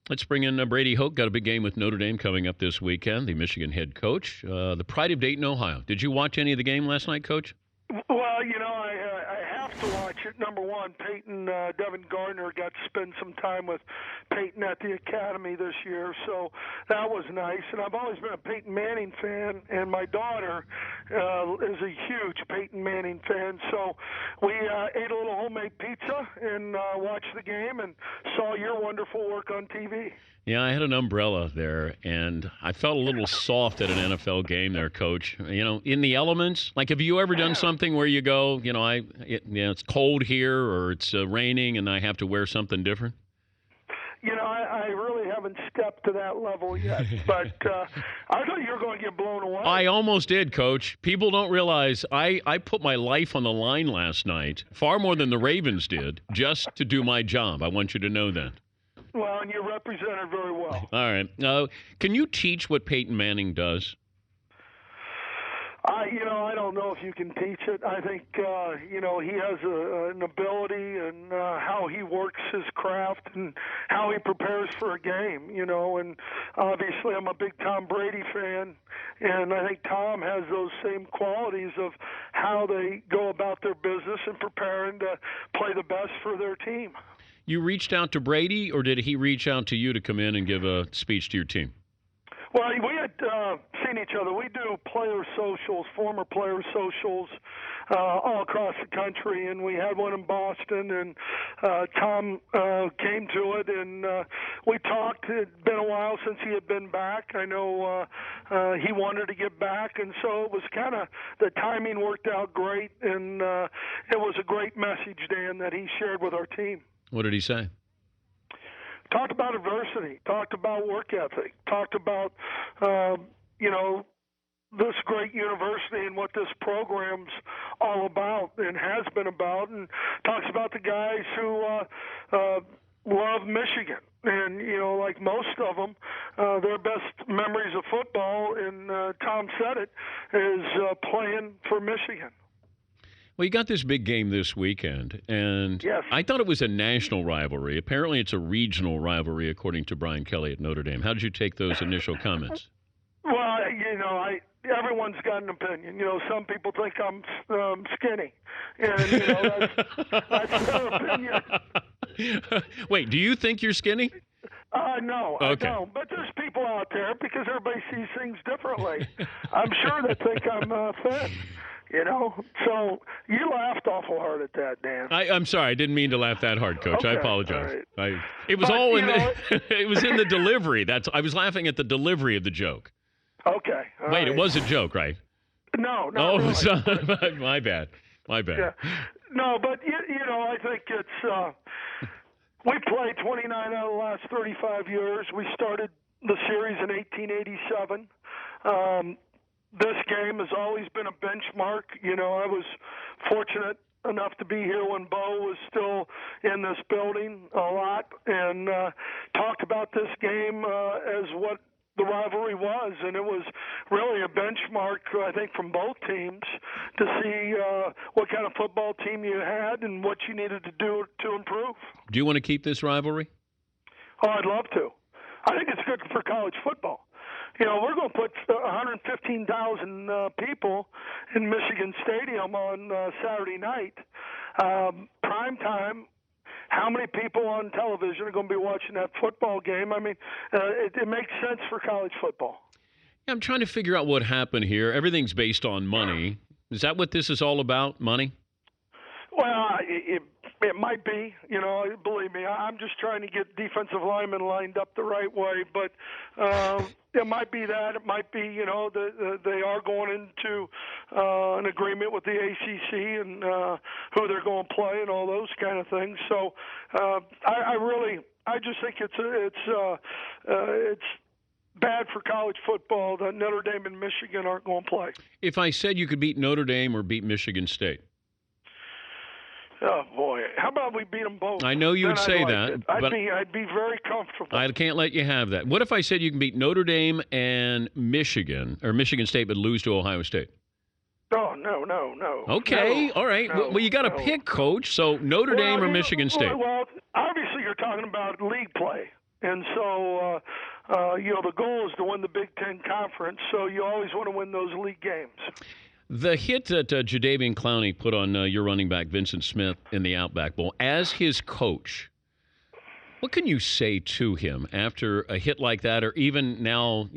Let's bring in Brady Hoke. Got a big game with Notre Dame coming up this weekend. The Michigan head coach, the pride of Dayton, Ohio. Did you watch any of the game last night, Coach? Well, I have to watch it. Number one, Devin Gardner got to spend some time with Peyton at the academy this year, so that was nice. And I've always been a Peyton Manning fan, and my daughter is a huge Peyton Manning fan. So we ate a little homemade pizza and watched the game and saw your wonderful work on TV. Yeah, I had an umbrella there, and I felt a little soft at an NFL game there, Coach. In the elements. Like, have you ever done something where you go, it's cold here or it's raining and I have to wear something different? I really haven't stepped to that level yet, but I thought you were going to get blown away. I almost did, Coach. People don't realize I put my life on the line last night, far more than the Ravens did, just to do my job. I want you to know that. Well, and you represented very well. All right. Can you teach what Peyton Manning does? I don't know if you can teach it. I think, he has an ability and how he works his craft and how he prepares for a game, and obviously I'm a big Tom Brady fan, and I think Tom has those same qualities of how they go about their business and preparing to play the best for their team. You reached out to Brady, or did he reach out to you to come in and give a speech to your team? Well, we had seen each other. We do player socials, former player socials, all across the country, and we had one in Boston, and Tom came to it, and we talked. It had been a while since he had been back. I know he wanted to get back, and so it was kind of, the timing worked out great, and it was a great message, Dan, that he shared with our team. What did he say? Talked about adversity, talked about work ethic, talked about, this great university and what this program's all about and has been about, and talks about the guys who love Michigan. And, like most of them, their best memories of football, and Tom said it, is playing for Michigan. Well, you got this big game this weekend, and yes. I thought it was a national rivalry. Apparently it's a regional rivalry, according to Brian Kelly at Notre Dame. How did you take those initial comments? Well, everyone's got an opinion. Some people think I'm skinny, and that's their opinion. Wait, do you think you're skinny? No, okay. I don't. But there's people out there, because everybody sees things differently. I'm sure they think I'm thin. So you laughed awful hard at that, Dan. I'm sorry, I didn't mean to laugh that hard, Coach. Okay, I apologize. Right. It was it was in the delivery. I was laughing at the delivery of the joke. Okay. Wait, right. It was a joke, right? No, oh, really. So, my bad. Yeah. No, but I think it's we played 29 out of the last 35 years. We started the series in 1887. This game has always been a benchmark. I was fortunate enough to be here when Bo was still in this building a lot, and talked about this game as what the rivalry was, and it was really a benchmark, I think, from both teams to see what kind of football team you had and what you needed to do to improve. Do you want to keep this rivalry? Oh, I'd love to. I think it's good for college football. We're going to put 115,000 people in Michigan Stadium on Saturday night. Prime time. How many people on television are going to be watching that football game? I mean, it makes sense for college football. Yeah, I'm trying to figure out what happened here. Everything's based on money. Is that what this is all about, money? Well, it might be. Believe me, I'm just trying to get defensive linemen lined up the right way. But it might be that. It might be, they are going into an agreement with the ACC and who they're going to play and all those kind of things. So I just think it's bad for college football that Notre Dame and Michigan aren't going to play. If I said you could beat Notre Dame or beat Michigan State? Oh, boy. How about we beat them both? I know you would say that. I'd be very comfortable. I can't let you have that. What if I said you can beat Notre Dame and Michigan, or Michigan State, but lose to Ohio State? Oh, no. Okay, no, all right. No, well, you got to pick, Coach. So Notre Dame or Michigan State? Well, obviously you're talking about league play. And so, the goal is to win the Big Ten Conference, so you always want to win those league games. The hit that Jadeveon Clowney put on your running back, Vincent Smith, in the Outback Bowl, as his coach, what can you say to him after a hit like that, or even now,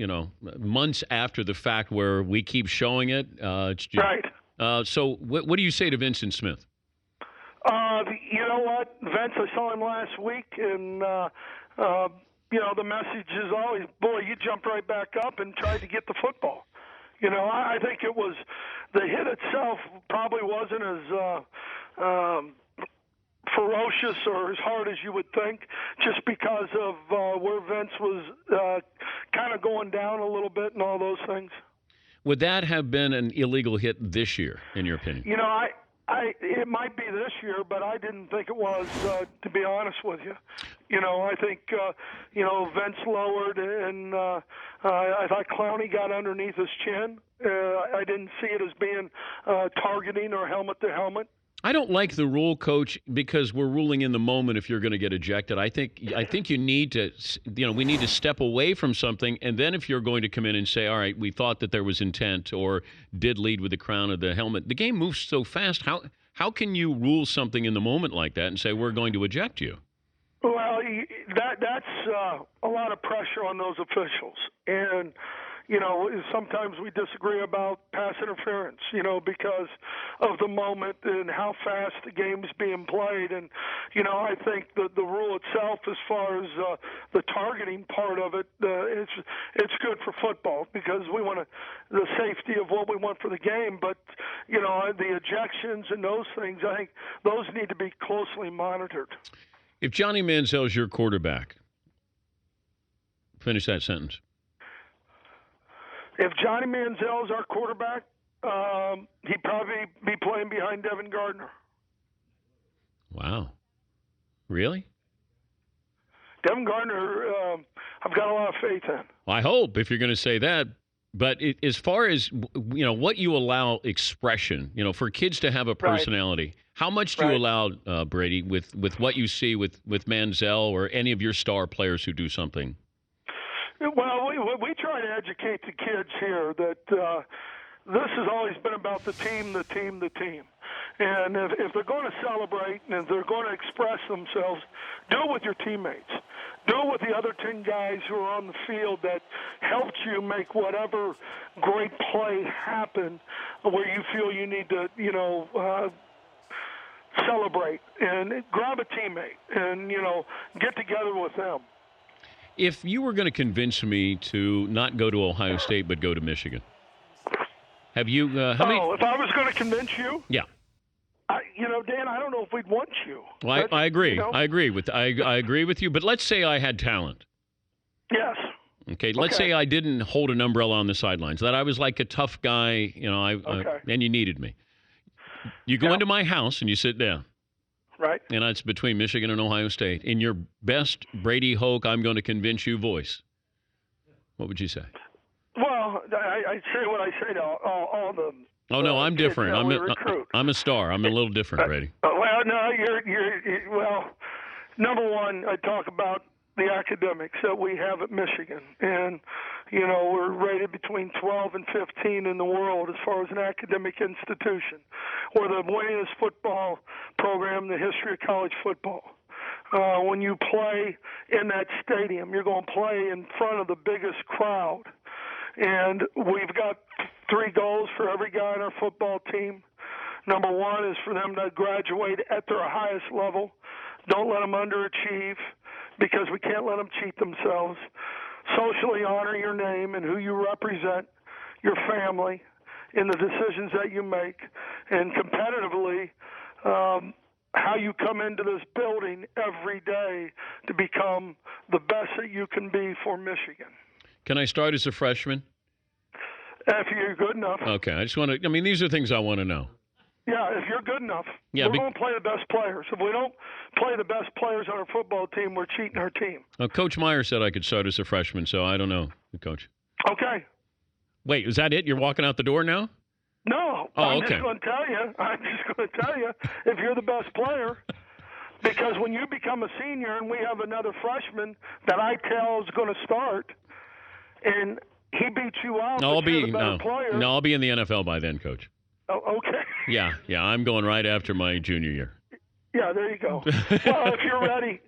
months after the fact where we keep showing it? Right. So what do you say to Vincent Smith? You know what, Vince, I saw him last week, and, the message is always, boy, you jumped right back up and tried to get the football. I think it was the hit itself probably wasn't as ferocious or as hard as you would think, just because of where Vince was kind of going down a little bit and all those things. Would that have been an illegal hit this year, in your opinion? It might be this year, but I didn't think it was, to be honest with you. I think, Vince lowered, and I thought Clowney got underneath his chin. I didn't see it as being targeting or helmet to helmet. I don't like the rule, Coach, because we're ruling in the moment if you're going to get ejected. I think you need to, we need to step away from something, and then if you're going to come in and say, all right, we thought that there was intent or did lead with the crown of the helmet. The game moves so fast. How can you rule something in the moment like that and say we're going to eject you? Well, that's a lot of pressure on those officials, and sometimes we disagree about pass interference, because of the moment and how fast the game's being played. And, I think the rule itself, as far as the targeting part of it, it's good for football because we want the safety of what we want for the game. But, the ejections and those things, I think those need to be closely monitored. If Johnny Manziel's your quarterback, finish that sentence. If Johnny Manziel is our quarterback, he'd probably be playing behind Devin Gardner. Wow. Really? Devin Gardner, I've got a lot of faith in. I hope, if you're going to say that. But as far as, what you allow expression, for kids to have a personality, right. How much do you allow, Brady, with what you see with Manziel or any of your star players who do something? Well, we try to educate the kids here that this has always been about the team, the team, the team. And if they're going to celebrate and if they're going to express themselves, do it with your teammates. Do it with the other 10 guys who are on the field that helped you make whatever great play happen where you feel you need to, celebrate. And grab a teammate and, get together with them. If you were going to convince me to not go to Ohio State but go to Michigan, have you? If I was going to convince you? Yeah. Dan, I don't know if we'd want you. Well, I agree. I agree with you. But let's say I had talent. Yes. Okay. Let's say I didn't hold an umbrella on the sidelines. That I was like a tough guy. And you needed me. You go into my house and you sit down. Right. And it's between Michigan and Ohio State. In your best Brady Hoke, I'm going to convince you voice, what would you say? Well, I say what I say to all the. Oh no, I'm different. I'm a star. I'm a little different, Brady. Well, no, you're number one, I talk about the academics that we have at Michigan, and we're rated between 12 and 15 in the world as far as an academic institution. We're the winningest football program in the history of college football. When you play in that stadium, you're going to play in front of the biggest crowd. And we've got 3 goals for every guy on our football team. Number one is for them to graduate at their highest level. Don't let them underachieve because we can't let them cheat themselves. Socially honor your name and who you represent, your family, in the decisions that you make, and competitively how you come into this building every day to become the best that you can be for Michigan. Can I start as a freshman? If you're good enough. Okay. These are things I want to know. Yeah, if you're good enough. Yeah, we're going to play the best players. If we don't play the best players on our football team, we're cheating our team. Coach Meyer said I could start as a freshman, so I don't know, Coach. Okay. Wait, is that it? You're walking out the door now? No. Oh, I'm okay. just going to tell you, if you're the best player, Because when you become a senior and we have another freshman that I tell is going to start, and he beats you out, No, but you're the better player. No, I'll be in the NFL by then, Coach. Oh, okay. Yeah, I'm going right after my junior year. Yeah, there you go. Well, if you're ready,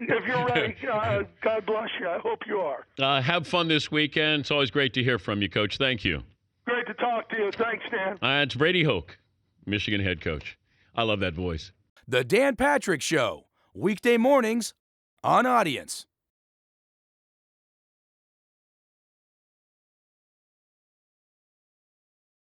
God bless you. I hope you are. Have fun this weekend. It's always great to hear from you, Coach. Thank you. Great to talk to you. Thanks, Dan. It's Brady Hoke, Michigan head coach. I love that voice. The Dan Patrick Show, weekday mornings on Audience.